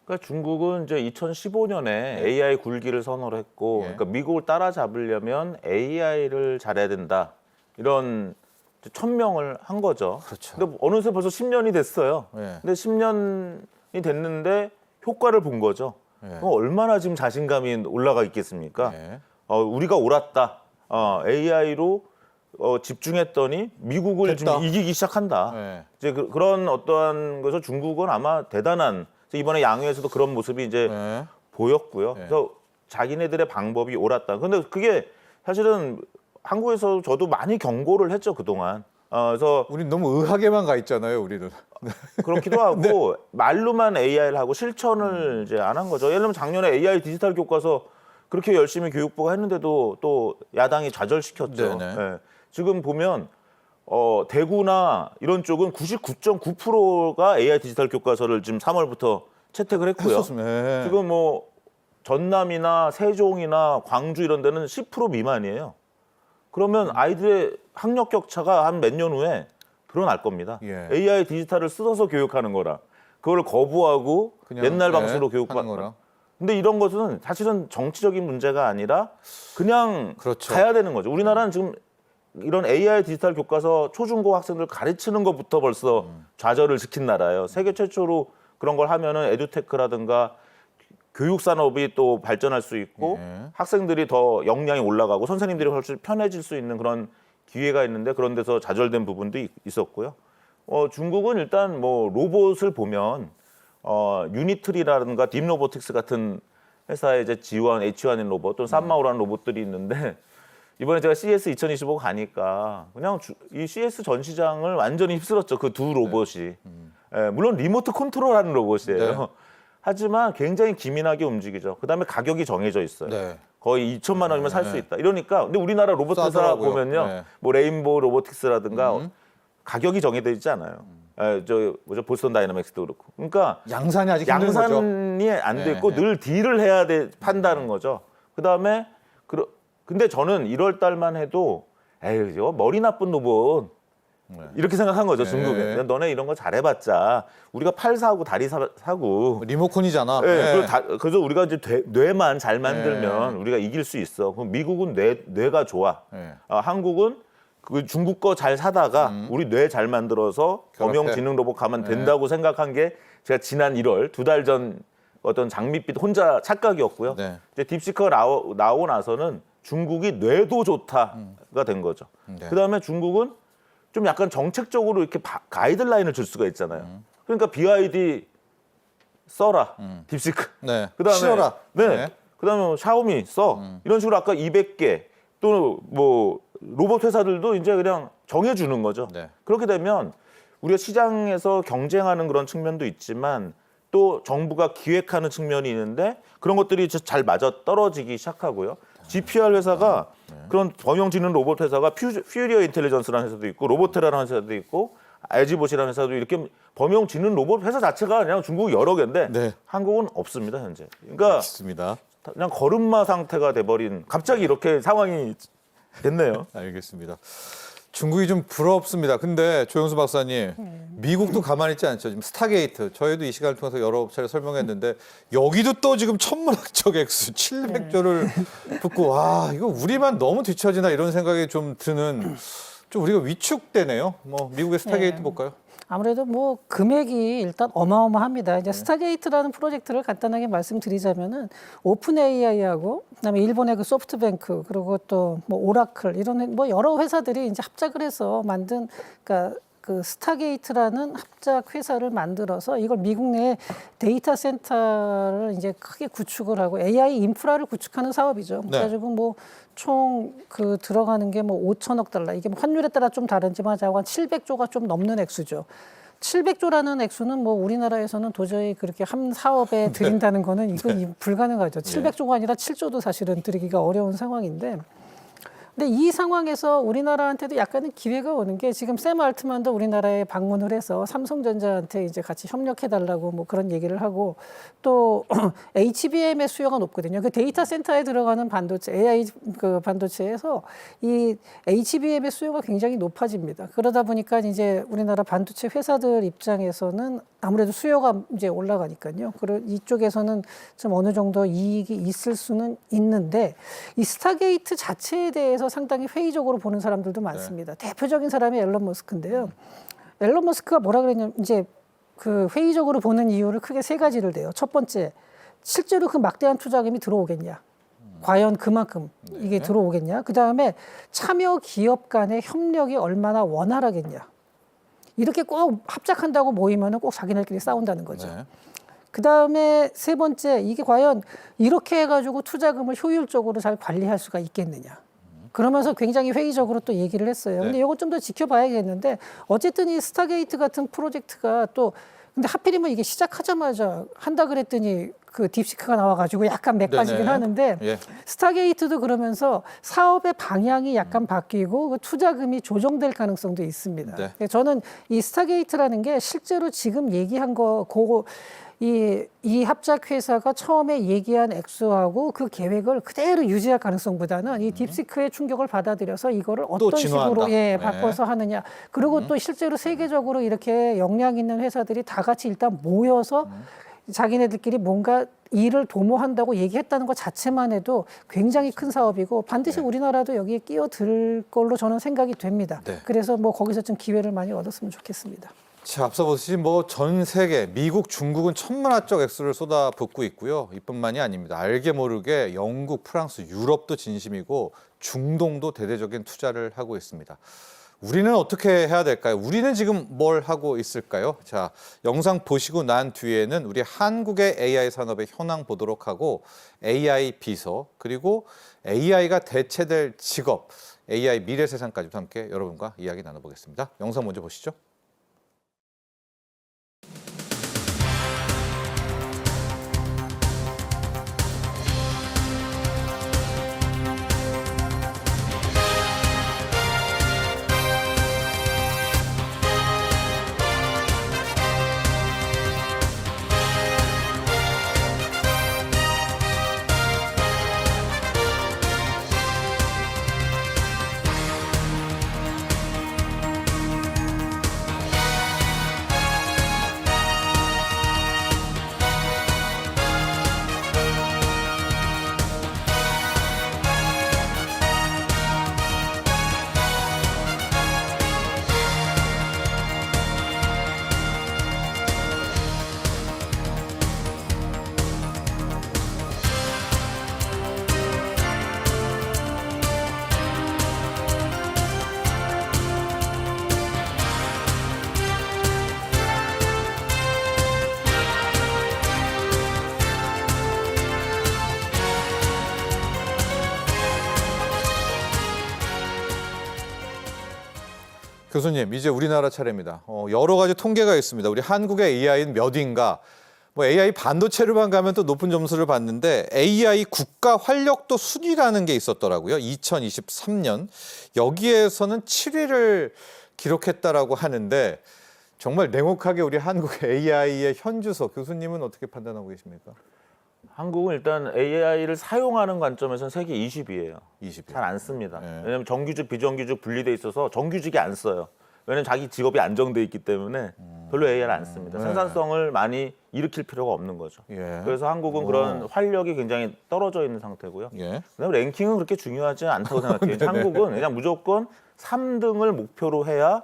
그러니까 중국은 이제 2015년에 AI 굴기를 선언을 했고, 그러니까 미국을 따라잡으려면 AI를 잘해야 된다 이런 천명을 한 거죠. 그렇죠. 근데 어느새 벌써 10년이 됐어요. 네. 근데 10년이 됐는데 효과를 본 거죠. 네. 그럼 얼마나 지금 자신감이 올라가 있겠습니까? 네. 우리가 옳았다. AI로 집중했더니 미국을 됐다. 지금 이기기 시작한다. 네. 이제 그런 어떠한 것에서 중국은 아마 대단한 이번에 양회에서도 그런 모습이 이제 네. 보였고요. 네. 그래서 자기네들의 방법이 옳았다. 근데 그게 사실은 한국에서 저도 많이 경고를 했죠 그동안. 그래서 우린 너무 의학에만 가 있잖아요, 우리는. 그렇기도 하고 말로만 AI를 하고 실천을 이제 안 한 거죠. 예를 들면 작년에 AI 디지털 교과서 그렇게 열심히 교육부가 했는데도 또 야당이 좌절시켰죠. 네네. 예. 지금 보면 대구나 이런 쪽은 99.9%가 AI 디지털 교과서를 지금 3월부터 채택을 했고요. 했었으면. 네. 지금 뭐 전남이나 세종이나 광주 이런 데는 10% 미만이에요. 그러면 아이들의 학력 격차가 한 몇 년 후에 드러날 겁니다. 예. AI 디지털을 써서 교육하는 거라. 그걸 거부하고 그냥, 옛날 네, 방식으로 하는 교육받는 거라. 거라. 근데 이런 것은 사실은 정치적인 문제가 아니라 그냥 그렇죠. 가야 되는 거죠. 우리나라는 지금 이런 AI 디지털 교과서 초중고 학생들 가르치는 것부터 벌써 좌절을 시킨 나라예요. 세계 최초로 그런 걸 하면은 에듀테크라든가 교육 산업이 또 발전할 수 있고 학생들이 더 역량이 올라가고 선생님들이 훨씬 편해질 수 있는 그런 기회가 있는데 그런 데서 좌절된 부분도 있었고요. 중국은 일단 뭐 로봇을 보면 유니트리라든가 딥로보틱스 같은 회사의 이제 G1, H1인 로봇 또는 산마오라는 로봇들이 있는데 이번에 제가 CES 2025 가니까 그냥 이 CES 전시장을 완전히 휩쓸었죠. 그 두 로봇이. 예, 물론 리모트 컨트롤하는 로봇이에요. 네. 하지만 굉장히 기민하게 움직이죠. 그다음에 가격이 정해져 있어요. 네. 거의 2천만 원이면 살 수 있다. 이러니까 근데 우리나라 로봇 회사 싸더라고요. 보면요, 네. 뭐 레인보우 로보틱스라든가 가격이 정해져 있지 않아요. 뭐죠 보스턴 다이나믹스도 그렇고. 그러니까 양산이 아직 힘든 거죠. 양산이 안 돼 있고 네. 늘 딜을 해야 판다는 거죠. 그다음에 근데 저는 1월 달만 해도 에이 저 머리 나쁜 로봇 이렇게 생각한 거죠. 중국에. 너네 이런 거 잘해봤자 우리가 팔 사고 다리 사고 리모컨이잖아. 네. 그래서 우리가 이제 뇌만 잘 만들면 우리가 이길 수 있어. 그럼 미국은 뇌가 좋아. 네. 한국은 그 중국 거 잘 사다가 우리 뇌 잘 만들어서 검용지능 로봇 가면 된다고 생각한 게 제가 지난 1월 2달 전 어떤 장밋빛 혼자 착각이었고요. 네. 이제 딥시크가 나오고 나서는 중국이 뇌도 좋다가 된 거죠. 네. 그다음에 중국은 좀 약간 정책적으로 이렇게 가이드라인을 줄 수가 있잖아요. 그러니까 BYD 써라, 딥시크. 네. 그다음에 실어라. 네. 그다음에 뭐 샤오미 써. 이런 식으로 아까 200개 또 뭐 로봇 회사들도 이제 그냥 정해 주는 거죠. 네. 그렇게 되면 우리가 시장에서 경쟁하는 그런 측면도 있지만 또 정부가 기획하는 측면이 있는데 그런 것들이 잘 맞아 떨어지기 시작하고요. GPR 회사가 그런 범용지능 로봇 회사가 퓨리어 인텔리전스라는 회사도 있고 로보테라라는 회사도 있고 알지봇이라는 회사도 이렇게 범용지능 로봇 회사 자체가 그냥 중국 여러 개인데 네. 한국은 없습니다 현재. 그러니까 있습니다. 그냥 걸음마 상태가 돼버린 갑자기 이렇게 상황이 됐네요. 알겠습니다. 중국이 좀 부럽습니다. 근데 조영수 박사님, 미국도 가만히 있지 않죠. 지금 스타게이트, 저희도 이 시간을 통해서 여러 차례 설명했는데 여기도 또 지금 천문학적 액수 700조를 붓고 와 이거 우리만 너무 뒤처지나 이런 생각이 좀 드는 좀 우리가 위축되네요. 뭐 미국의 스타게이트 네. 볼까요? 아무래도 뭐 금액이 일단 어마어마합니다. 이제 스타게이트라는 프로젝트를 간단하게 말씀드리자면은 오픈 AI하고 그다음에 일본의 그 소프트뱅크 그리고 또 뭐 오라클 이런 뭐 여러 회사들이 이제 합작을 해서 만든 그러니까 그 스타게이트라는 합작 회사를 만들어서 이걸 미국 내 데이터 센터를 이제 크게 구축을 하고 AI 인프라를 구축하는 사업이죠. 네. 그래가지고 뭐 총 그 들어가는 게 뭐 5천억 달러 이게 뭐 환율에 따라 좀 다른지만 한 700조가 좀 넘는 액수죠. 700조라는 액수는 뭐 우리나라에서는 도저히 그렇게 한 사업에 들인다는 거는 이건 불가능하죠. 700조가 아니라 7조도 사실은 들이기가 어려운 상황인데 근데 이 상황에서 우리나라한테도 약간은 기회가 오는 게 지금 샘 알트만도 우리나라에 방문을 해서 삼성전자한테 이제 같이 협력해달라고 뭐 그런 얘기를 하고 또 HBM의 수요가 높거든요. 그 데이터 센터에 들어가는 반도체, AI 그 반도체에서 이 HBM의 수요가 굉장히 높아집니다. 그러다 보니까 이제 우리나라 반도체 회사들 입장에서는 아무래도 수요가 이제 올라가니까요. 그리고 이쪽에서는 좀 어느 정도 이익이 있을 수는 있는데 이 스타게이트 자체에 대해서 상당히 회의적으로 보는 사람들도 많습니다. 대표적인 사람이 앨런 머스크인데요. 앨런 머스크가 뭐라 그랬냐면 이제 그 회의적으로 보는 이유를 크게 세 가지를 대요. 첫 번째, 실제로 그 막대한 투자금이 들어오겠냐? 과연 그만큼 이게 들어오겠냐? 그 다음에 참여 기업 간의 협력이 얼마나 원활하겠냐? 이렇게 꼭 합작한다고 모이면은 꼭 자기네들끼리 싸운다는 거죠. 네. 그 다음에 세 번째, 이게 과연 이렇게 해가지고 투자금을 효율적으로 잘 관리할 수가 있겠느냐. 그러면서 굉장히 회의적으로 또 얘기를 했어요. 근데 이건 좀 더 지켜봐야겠는데 어쨌든 이 스타게이트 같은 프로젝트가 또 근데 하필이면 이게 시작하자마자 한다 그랬더니 그 딥시크가 나와가지고 약간 맥빠지긴 네네. 하는데 예. 스타게이트도 그러면서 사업의 방향이 약간 바뀌고 그 투자금이 조정될 가능성도 있습니다. 네. 그래서 저는 이 스타게이트라는 게 실제로 지금 얘기한 거 그거 이 합작 회사가 처음에 얘기한 액수하고 그 계획을 그대로 유지할 가능성보다는 이 딥시크의 충격을 받아들여서 이거를 어떤 진화한다. 식으로 네. 바꿔서 하느냐. 그리고 또 실제로 세계적으로 이렇게 역량 있는 회사들이 다 같이 일단 모여서 자기네들끼리 뭔가 일을 도모한다고 얘기했다는 것 자체만 해도 굉장히 큰 사업이고 반드시 우리나라도 여기에 끼어들 걸로 저는 생각이 됩니다. 네. 그래서 뭐 거기서 좀 기회를 많이 얻었으면 좋겠습니다. 자, 앞서 보듯이 뭐 전 세계, 미국, 중국은 천문학적 액수를 쏟아붓고 있고요. 이뿐만이 아닙니다. 알게 모르게 영국, 프랑스, 유럽도 진심이고 중동도 대대적인 투자를 하고 있습니다. 우리는 어떻게 해야 될까요? 우리는 지금 뭘 하고 있을까요? 자, 영상 보시고 난 뒤에는 우리 한국의 AI 산업의 현황 보도록 하고 AI 비서 그리고 AI가 대체될 직업, AI 미래 세상까지도 함께 여러분과 이야기 나눠보겠습니다. 영상 먼저 보시죠. 교수님, 이제 우리나라 차례입니다. 여러 가지 통계가 있습니다. 우리 한국의 AI는 몇인가? 뭐 AI 반도체로만 가면 또 높은 점수를 받는데 AI 국가 활력도 순위라는 게 있었더라고요. 2023년 여기에서는 7위를 기록했다라고 하는데 정말 냉혹하게 우리 한국 AI의 현주소 교수님은 어떻게 판단하고 계십니까? 한국은 일단 AI를 사용하는 관점에서는 세계 20위예요. 20위. 잘 안 씁니다. 네. 왜냐하면 정규직, 비정규직 분리돼 있어서 정규직이 안 써요. 왜냐하면 자기 직업이 안정돼 있기 때문에 별로 AI를 안 씁니다. 네. 생산성을 많이 일으킬 필요가 없는 거죠. 예. 그래서 한국은 그런 활력이 굉장히 떨어져 있는 상태고요. 예. 그다음에 랭킹은 그렇게 중요하지 않다고 생각해요. 한국은 그냥 무조건 3등을 목표로 해야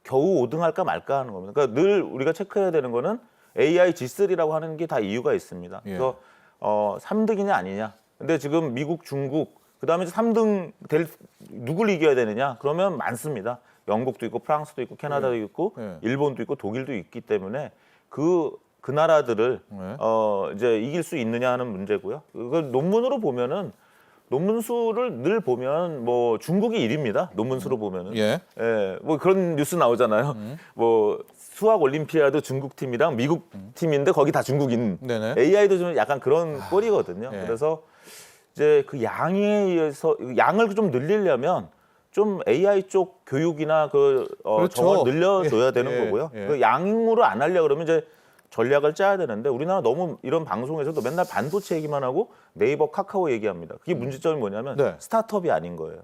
겨우 5등 할까 말까 하는 겁니다. 그러니까 늘 우리가 체크해야 되는 거는 AI G3라고 하는 게 다 이유가 있습니다. 예. 그래서 3등이냐 아니냐. 근데 지금 미국, 중국, 그다음에 3등 될 누굴 이겨야 되느냐? 그러면 많습니다. 영국도 있고 프랑스도 있고 캐나다도 있고 예. 일본도 있고 독일도 있기 때문에 그 나라들을 예. 이제 이길 수 있느냐 하는 문제고요. 그 논문으로 보면은 논문 수를 늘 보면 뭐 중국이 1위입니다. 논문 수로 보면은. 예. 뭐 그런 뉴스 나오잖아요. 뭐 수학 올림피아드 중국 팀이랑 미국 팀인데 거기 다 중국인. 네네. AI도 좀 약간 그런 꼴이거든요. 예. 그래서 이제 그 양에 의해서 양을 좀 늘리려면 좀 AI 쪽 교육이나 그렇죠. 정원 늘려줘야 예, 되는 예, 거고요. 예. 그 양으로 안 하려 그러면 이제 전략을 짜야 되는데 우리나라 너무 이런 방송에서도 맨날 반도체 얘기만 하고 네이버, 카카오 얘기합니다. 그게 문제점이 뭐냐면 네. 스타트업이 아닌 거예요.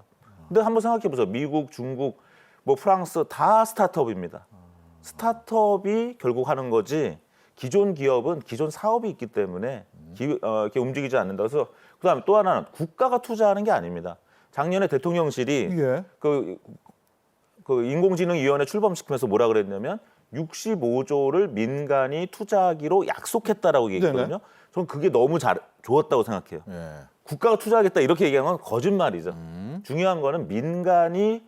근데 한번 생각해 보세요. 미국, 중국, 뭐 프랑스 다 스타트업입니다. 스타트업이 결국 하는 거지 기존 기업은 기존 사업이 있기 때문에 이렇게 움직이지 않는다. 그래서 그다음에 또 하나는 국가가 투자하는 게 아닙니다. 작년에 대통령실이 예. 그 인공지능위원회 출범시키면서 뭐라 그랬냐면 65조를 민간이 투자하기로 약속했다라고 얘기했거든요. 저는 그게 너무 좋았다고 생각해요. 예. 국가가 투자하겠다 이렇게 얘기한 건 거짓말이죠. 중요한 거는 민간이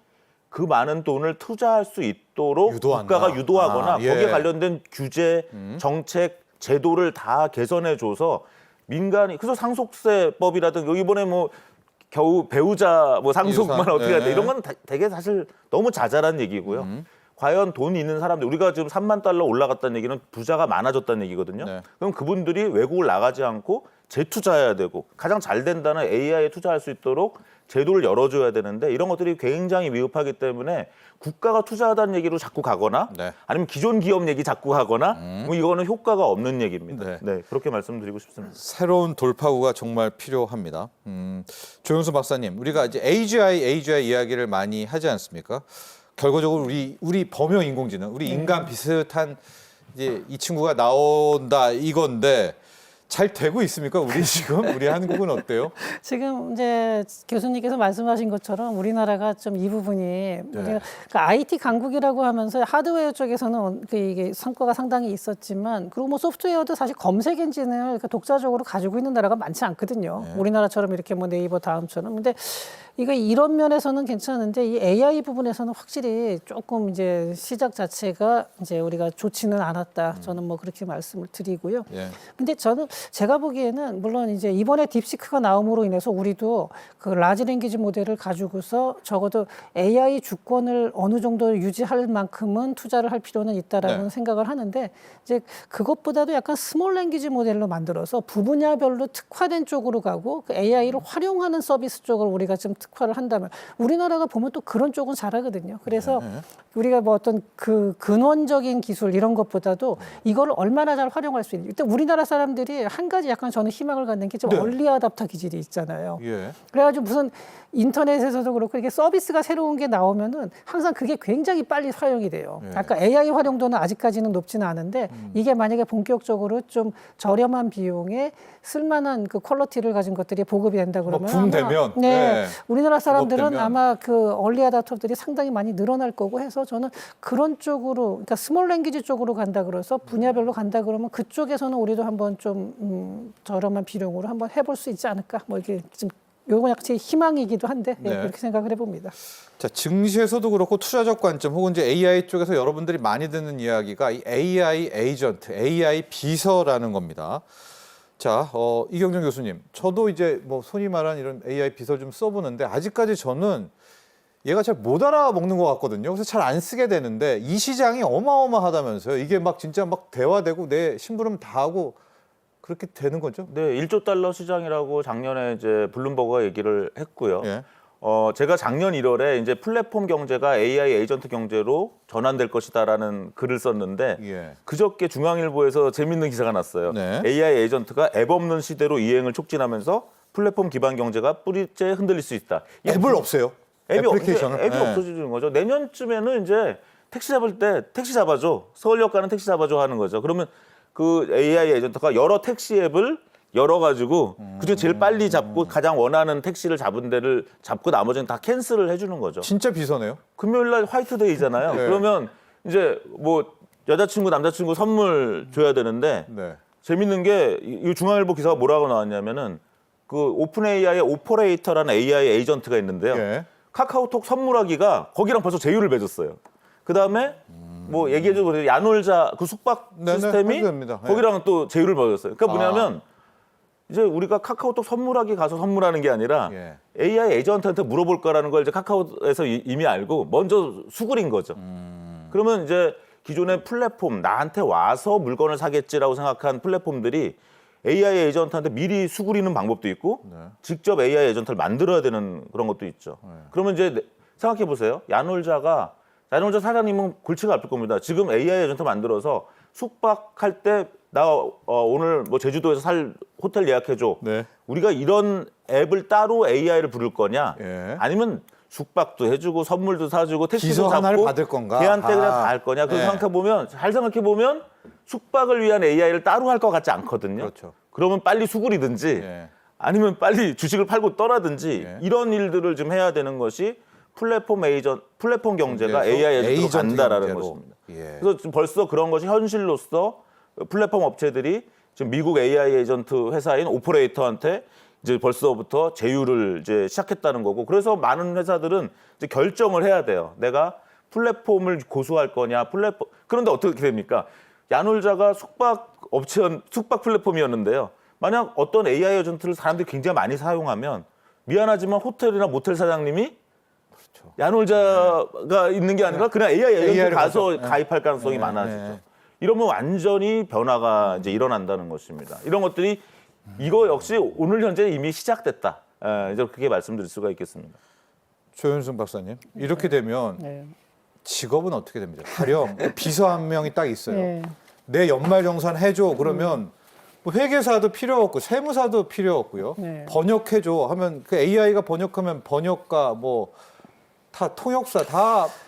그 많은 돈을 투자할 수 있도록 유도한다. 국가가 유도하거나 예. 거기에 관련된 규제, 정책, 제도를 다 개선해줘서 민간이 그래서 상속세법이라든가 이번에 뭐 겨우 배우자 뭐 상속만 이유상, 어떻게 해야 돼 네. 이런 건 되게 사실 너무 자잘한 얘기고요. 과연 돈 있는 사람들 우리가 지금 3만 달러 올라갔다는 얘기는 부자가 많아졌다는 얘기거든요. 네. 그럼 그분들이 외국을 나가지 않고 재투자해야 되고 가장 잘 된다는 AI에 투자할 수 있도록 제도를 열어줘야 되는데 이런 것들이 굉장히 미흡하기 때문에 국가가 투자하다는 얘기로 자꾸 가거나 네. 아니면 기존 기업 얘기 자꾸 하거나 뭐 이거는 효과가 없는 얘기입니다. 네. 네, 그렇게 말씀드리고 싶습니다. 새로운 돌파구가 정말 필요합니다. 조윤수 박사님, 우리가 이제 AGI 이야기를 많이 하지 않습니까? 결과적으로 우리 범용 인공지능, 우리 인간 비슷한 이제 이 친구가 나온다 이건데 잘 되고 있습니까? 우리 지금 우리 한국은 어때요? 지금 이제 교수님께서 말씀하신 것처럼 우리나라가 좀 이 부분이 우리가 그 IT 강국이라고 하면서 하드웨어 쪽에서는 이게 성과가 상당히 있었지만 그리고 뭐 소프트웨어도 사실 검색 엔진을 독자적으로 가지고 있는 나라가 많지 않거든요. 우리나라처럼 이렇게 뭐 네이버 다음처럼. 근데 이거 이런 면에서는 괜찮은데 이 AI 부분에서는 확실히 조금 이제 시작 자체가 이제 우리가 좋지는 않았다. 저는 뭐 그렇게 말씀을 드리고요. 예. 근데 제가 보기에는 물론 이제 이번에 딥시크가 나옴으로 인해서 우리도 그 라지 랭귀지 모델을 가지고서 적어도 AI 주권을 어느 정도 유지할 만큼은 투자를 할 필요는 있다라는 네. 생각을 하는데 이제 그것보다도 약간 스몰 랭귀지 모델로 만들어서 부분야별로 특화된 쪽으로 가고 그 AI를 활용하는 서비스 쪽을 우리가 좀 특화를 한다면 우리나라가 보면 또 그런 쪽은 잘하거든요. 그래서 우리가 뭐 어떤 그 근원적인 기술 이런 것보다도 이거를 얼마나 잘 활용할 수 있는지. 일단 우리나라 사람들이 한 가지 약간 저는 희망을 갖는 게 좀 네. 얼리 어답터 기질이 있잖아요. 예. 그래가지고 무슨 인터넷에서도 그렇고 이게 서비스가 새로운 게 나오면은 항상 그게 굉장히 빨리 활용이 돼요. 예. 아까 AI 활용도는 아직까지는 높지는 않은데 이게 만약에 본격적으로 좀 저렴한 비용에 쓸만한 그 퀄리티를 가진 것들이 보급이 된다 그러면 붐 되면, 네, 네. 우리나라 사람들은 부업되면. 아마 그 얼리 어답터들이 상당히 많이 늘어날 거고 해서 저는 그런 쪽으로 그러니까 스몰 랭귀지 쪽으로 간다 그래서 분야별로 간다 그러면 그쪽에서는 우리도 한번 좀 저렴한 비용으로 한번 해볼 수 있지 않을까 뭐 이게 좀 요건 약간 제 희망이기도 한데 예, 네. 그렇게 생각을 해봅니다. 자, 증시에서도 그렇고 투자적 관점 혹은 이제 AI 쪽에서 여러분들이 많이 듣는 이야기가 이 AI 에이전트, AI 비서라는 겁니다. 자, 이경정 교수님, 저도 이제 뭐 손이 말한 이런 AI 비서를 좀 써보는데 아직까지 저는 얘가 잘 못 알아먹는 것 같거든요. 그래서 잘 안 쓰게 되는데 이 시장이 어마어마하다면서요. 이게 막 진짜 막 대화되고 내 심부름 다 하고 그렇게 되는 거죠? 네, 1조 달러 시장이라고 작년에 이제 블룸버그가 얘기를 했고요. 예. 제가 작년 1월에 이제 플랫폼 경제가 AI 에이전트 경제로 전환될 것이다라는 글을 썼는데 예. 그저께 중앙일보에서 재밌는 기사가 났어요. 네. AI 에이전트가 앱 없는 시대로 이행을 촉진하면서 플랫폼 기반 경제가 뿌리째 흔들릴 수 있다. 앱을 없애요. 애플리케이션을. 앱이 예. 없어지는 거죠. 내년쯤에는 이제 택시 잡을 때 택시 잡아줘. 서울역 가는 택시 잡아줘 하는 거죠. 그러면 그 AI 에이전트가 여러 택시 앱을 열어가지고 그중에 제일 빨리 잡고 가장 원하는 택시를 잡은 데를 잡고 나머지는 다 캔슬을 해주는 거죠. 진짜 비서네요. 금요일 날 화이트데이잖아요. 네. 그러면 이제 뭐 여자친구 남자친구 선물 줘야 되는데 네. 재밌는 게 이 중앙일보 기사가 뭐라고 나왔냐면은 그 오픈 AI의 오퍼레이터라는 AI 에이전트가 있는데요. 예. 카카오톡 선물하기가 거기랑 벌써 제휴를 맺었어요. 그 다음에 뭐 얘기해줘 야놀자 그 숙박 네네, 시스템이 해도 됩니다. 예. 거기랑 또 제휴를 맺었어요. 그러니까 뭐냐면 이제 우리가 카카오톡 선물하기 가서 선물하는 게 아니라 예. AI 에이전트한테 물어볼 거라는 걸 이제 카카오에서 이미 알고 먼저 수그린 거죠. 그러면 이제 기존의 플랫폼 나한테 와서 물건을 사겠지라고 생각한 플랫폼들이 AI 에이전트한테 미리 수그리는 방법도 있고 직접 AI 에이전트를 만들어야 되는 그런 것도 있죠. 그러면 이제 생각해 보세요. 야놀자 사장님은 골치가 아플 겁니다. 지금 AI 에이전트 만들어서 숙박할 때 나 오늘 뭐 제주도에서 살 호텔 예약해줘. 네. 우리가 이런 앱을 따로 AI를 부를 거냐? 예. 아니면 숙박도 해주고 선물도 사주고 택시도 비서 잡고 하나를 받을 건가? 걔한테 그냥 아. 다 할 거냐? 그 네. 잘 생각해 보면 숙박을 위한 AI를 따로 할 것 같지 않거든요. 그렇죠. 그러면 빨리 수그리든지 예. 아니면 빨리 주식을 팔고 떠나든지 예. 이런 일들을 좀 해야 되는 것이 플랫폼 경제가 그래서 AI 에이전트로 에이전트 간다라는 경제로. 것입니다. 예. 그래서 지금 벌써 그런 것이 현실로서 플랫폼 업체들이 지금 미국 AI 에이전트 회사인 오퍼레이터한테 이제 벌써부터 제휴를 이제 시작했다는 거고, 그래서 많은 회사들은 이제 결정을 해야 돼요. 내가 플랫폼을 고수할 거냐, 그런데 어떻게 됩니까? 야놀자가 숙박 플랫폼이었는데요. 만약 어떤 AI 에이전트를 사람들이 굉장히 많이 사용하면 미안하지만 호텔이나 모텔 사장님이 야놀자가 있는 게 아니라 그냥 AI 에이전트 AI를 가서 가서. 가입할 가능성이 많아지죠. 네. 이러면 완전히 변화가 이제 일어난다는 것입니다. 이런 것들이 이거 역시 오늘 현재 이미 시작됐다. 이제 그렇게 말씀드릴 수가 있겠습니다. 조윤승 박사님, 이렇게 되면 네. 직업은 어떻게 됩니까? 가령 비서 한 명이 딱 있어요. 네. 내 연말정산 해줘. 그러면 뭐 회계사도 필요 없고 세무사도 필요 없고요. 네. 번역해줘 하면 그 AI가 번역하면 번역가 뭐 다 통역사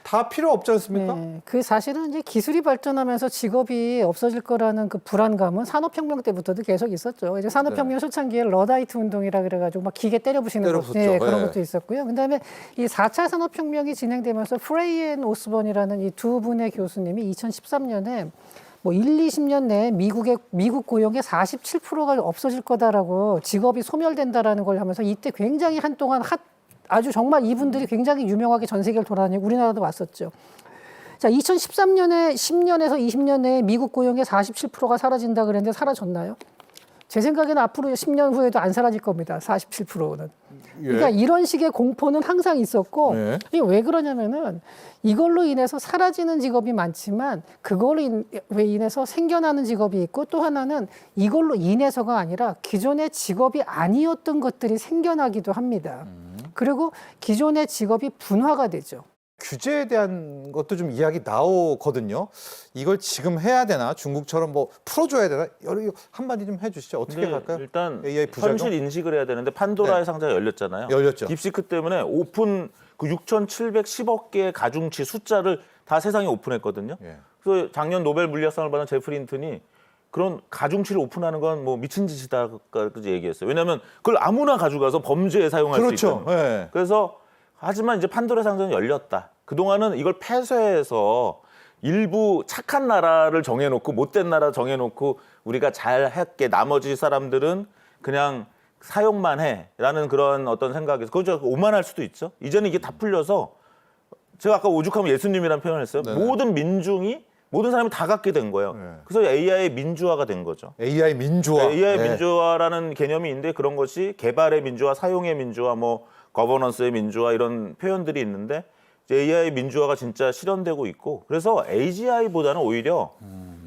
다 필요 없지 않습니까? 네, 그 사실은 이제 기술이 발전하면서 직업이 없어질 거라는 그 불안감은 산업혁명 때부터도 계속 있었죠. 이제 산업혁명 초창기에 러다이트 운동이라 그래가지고 막 기계 때려부시는 것, 때려붓죠. 그런 네. 것도 있었고요. 그다음에 이 4차 산업혁명이 진행되면서 프레이 앤 오스번이라는 이 두 분의 교수님이 2013년에 뭐 20년 내에 미국 고용의 47%가 없어질 거다라고 직업이 소멸된다라는 걸 하면서 이때 굉장히 한동안 아주 정말 이분들이 굉장히 유명하게 전 세계를 돌아다니고 우리나라도 왔었죠. 자, 2013년에 10년에서 20년 내에 미국 고용의 47%가 사라진다 그랬는데 사라졌나요? 제 생각에는 앞으로 10년 후에도 안 사라질 겁니다. 47%는. 그러니까 이런 식의 공포는 항상 있었고 네. 이게 왜 그러냐면은 이걸로 인해서 사라지는 직업이 많지만 그걸로 인해서 생겨나는 직업이 있고, 또 하나는 이걸로 인해서가 아니라 기존의 직업이 아니었던 것들이 생겨나기도 합니다. 그리고 기존의 직업이 분화가 되죠. 규제에 대한 것도 좀 이야기 나오거든요. 이걸 지금 해야 되나? 중국처럼 뭐 풀어줘야 되나? 한마디 좀 해주시죠. 어떻게 근데 갈까요? 일단 AI 부작용? 현실 인식을 해야 되는데 판도라의 네. 상자가 열렸잖아요. 열렸죠. 딥시크 때문에 오픈 그 6,710억 개의 가중치 숫자를 다 세상에 오픈했거든요. 예. 그래서 작년 노벨 물리학상을 받은 제프리 힌튼이 그런 가중치를 오픈하는 건 뭐 미친 짓이다까지 얘기했어요. 왜냐하면 그걸 아무나 가져가서 범죄에 사용할 수 그렇죠. 있다. 예. 그래서 하지만 이제 판도라의 상자는 열렸다. 그동안은 이걸 폐쇄해서 일부 착한 나라를 정해놓고 못된 나라 정해놓고 우리가 잘 할게, 나머지 사람들은 그냥 사용만 해라는 그런 어떤 생각에서 그거 오만할 수도 있죠. 이제는 이게 다 풀려서 제가 아까 오죽하면 예수님이라는 표현을 했어요. 네네. 모든 사람이 다 갖게 된 거예요. 네. 그래서 AI의 민주화가 된 거죠. AI 민주화. AI 네. 민주화라는 개념이 있는데 그런 것이 개발의 민주화, 사용의 민주화, 뭐 거버넌스의 민주화 이런 표현들이 있는데 이제 AI 민주화가 진짜 실현되고 있고 그래서 AGI보다는 오히려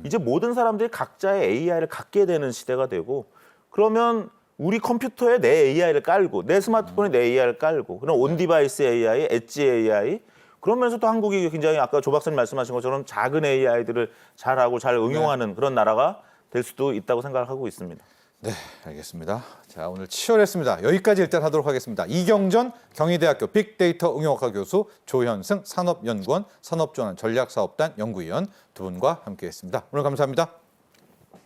이제 모든 사람들이 각자의 AI를 갖게 되는 시대가 되고 그러면 우리 컴퓨터에 내 AI를 깔고 내 스마트폰에 내 AI를 깔고 그럼 온디바이스 AI, 엣지 AI 그러면서 또 한국이 굉장히 아까 조 박사님 말씀하신 것처럼 작은 AI들을 잘하고 잘 응용하는 그런 나라가 될 수도 있다고 생각을 하고 있습니다. 네, 알겠습니다. 자, 오늘 치열했습니다. 여기까지 일단 하도록 하겠습니다. 이경전 경희대학교 빅데이터 응용학과 교수, 조현승 산업연구원 산업전환 전략사업단 연구위원 두 분과 함께했습니다. 오늘 감사합니다.